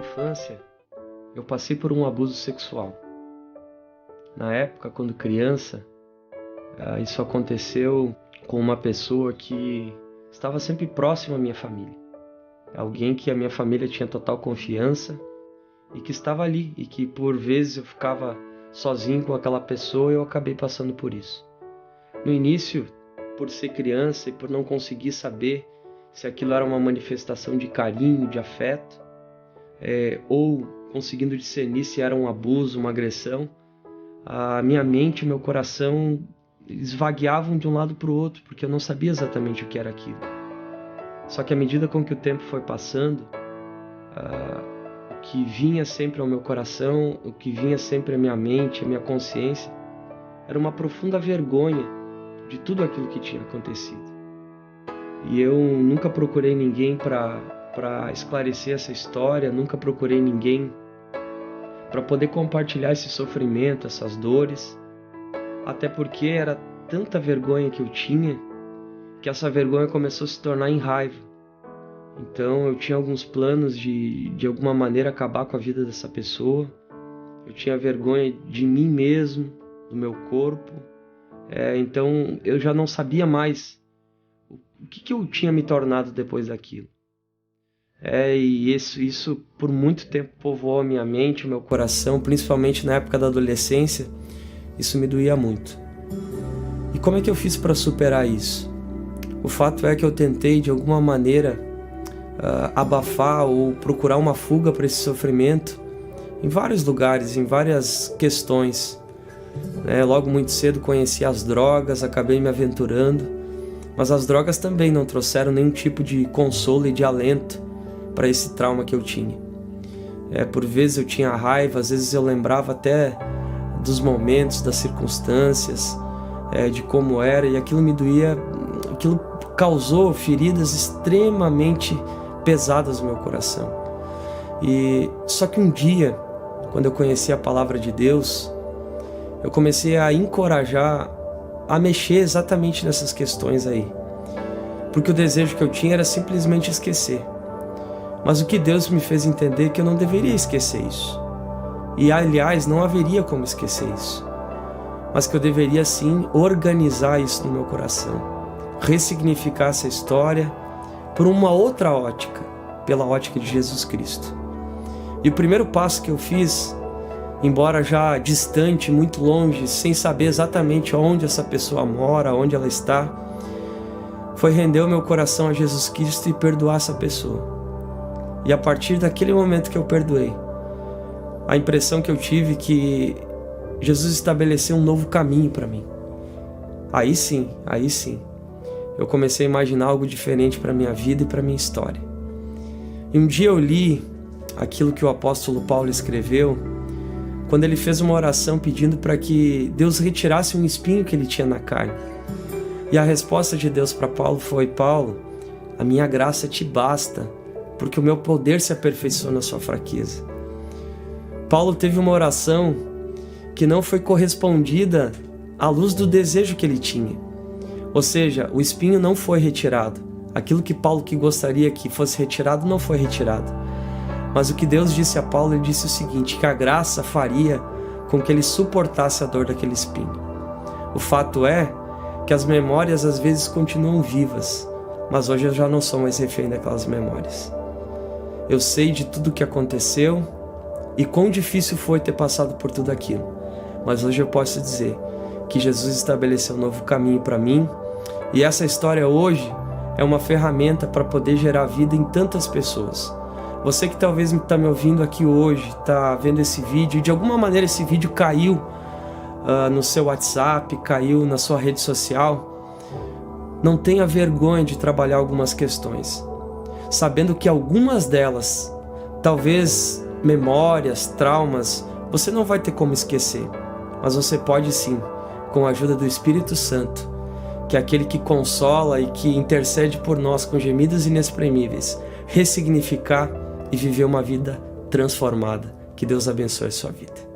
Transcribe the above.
infância, eu passei por um abuso sexual. Na época, quando criança, isso aconteceu com uma pessoa que estava sempre próxima à minha família. Alguém que a minha família tinha total confiança e que estava ali, e que por vezes eu ficava sozinho com aquela pessoa e eu acabei passando por isso. No início, por ser criança e por não conseguir saber se aquilo era uma manifestação de carinho, de afeto, ou conseguindo discernir se era um abuso, uma agressão, a minha mente e meu coração esvagueavam de um lado para o outro, porque eu não sabia exatamente o que era aquilo. Só que à medida com que o tempo foi passando, o que vinha sempre ao meu coração, o que vinha sempre à minha mente, à minha consciência, era uma profunda vergonha de tudo aquilo que tinha acontecido. E eu nunca procurei ninguém para esclarecer essa história, nunca procurei ninguém para poder compartilhar esse sofrimento, essas dores, até porque era tanta vergonha que eu tinha, que essa vergonha começou a se tornar em raiva. Então eu tinha alguns planos de alguma maneira acabar com a vida dessa pessoa. Eu tinha vergonha de mim mesmo, do meu corpo. Então eu já não sabia mais o que eu tinha me tornado depois daquilo. E isso por muito tempo povoou a minha mente, o meu coração, principalmente na época da adolescência. Isso me doía muito. E como é que eu fiz para superar isso? O fato é que eu tentei de alguma maneira abafar ou procurar uma fuga para esse sofrimento em vários lugares, em várias questões. Logo muito cedo conheci as drogas, acabei me aventurando, mas as drogas também não trouxeram nenhum tipo de consolo e de alento para esse trauma que eu tinha. Por vezes eu tinha raiva, às vezes eu lembrava até dos momentos, das circunstâncias, de como era, e aquilo me doía, aquilo causou feridas extremamente pesadas no meu coração. Só que um dia, quando eu conheci a palavra de Deus, eu comecei a encorajar a mexer exatamente nessas questões aí. Porque o desejo que eu tinha era simplesmente esquecer. Mas o que Deus me fez entender é que eu não deveria esquecer isso. E aliás, não haveria como esquecer isso. Mas que eu deveria sim organizar isso no meu coração. Ressignificar essa história por uma outra ótica, pela ótica de Jesus Cristo. E o primeiro passo que eu fiz, embora já distante, muito longe, sem saber exatamente onde essa pessoa mora, onde ela está, foi render o meu coração a Jesus Cristo e perdoar essa pessoa. E a partir daquele momento que eu perdoei, a impressão que eu tive que Jesus estabeleceu um novo caminho para mim. Aí sim, eu comecei a imaginar algo diferente para minha vida e para minha história. E um dia eu li aquilo que o apóstolo Paulo escreveu, quando ele fez uma oração pedindo para que Deus retirasse um espinho que ele tinha na carne. E a resposta de Deus para Paulo foi: Paulo, a minha graça te basta, porque o meu poder se aperfeiçoa na sua fraqueza. Paulo teve uma oração que não foi correspondida à luz do desejo que ele tinha. Ou seja, o espinho não foi retirado. Aquilo que Paulo gostaria que fosse retirado não foi retirado. Mas o que Deus disse a Paulo, ele disse o seguinte, que a graça faria com que ele suportasse a dor daquele espinho. O fato é que as memórias às vezes continuam vivas, mas hoje eu já não sou mais refém daquelas memórias. Eu sei de tudo o que aconteceu e quão difícil foi ter passado por tudo aquilo. Mas hoje eu posso dizer que Jesus estabeleceu um novo caminho para mim, e essa história hoje é uma ferramenta para poder gerar vida em tantas pessoas. Você que talvez está me ouvindo aqui hoje, está vendo esse vídeo, e de alguma maneira esse vídeo caiu no seu WhatsApp, caiu na sua rede social, não tenha vergonha de trabalhar algumas questões, sabendo que algumas delas, talvez memórias, traumas, você não vai ter como esquecer, mas você pode sim, com a ajuda do Espírito Santo, que é aquele que consola e que intercede por nós com gemidos inexprimíveis, ressignificar e viver uma vida transformada. Que Deus abençoe a sua vida.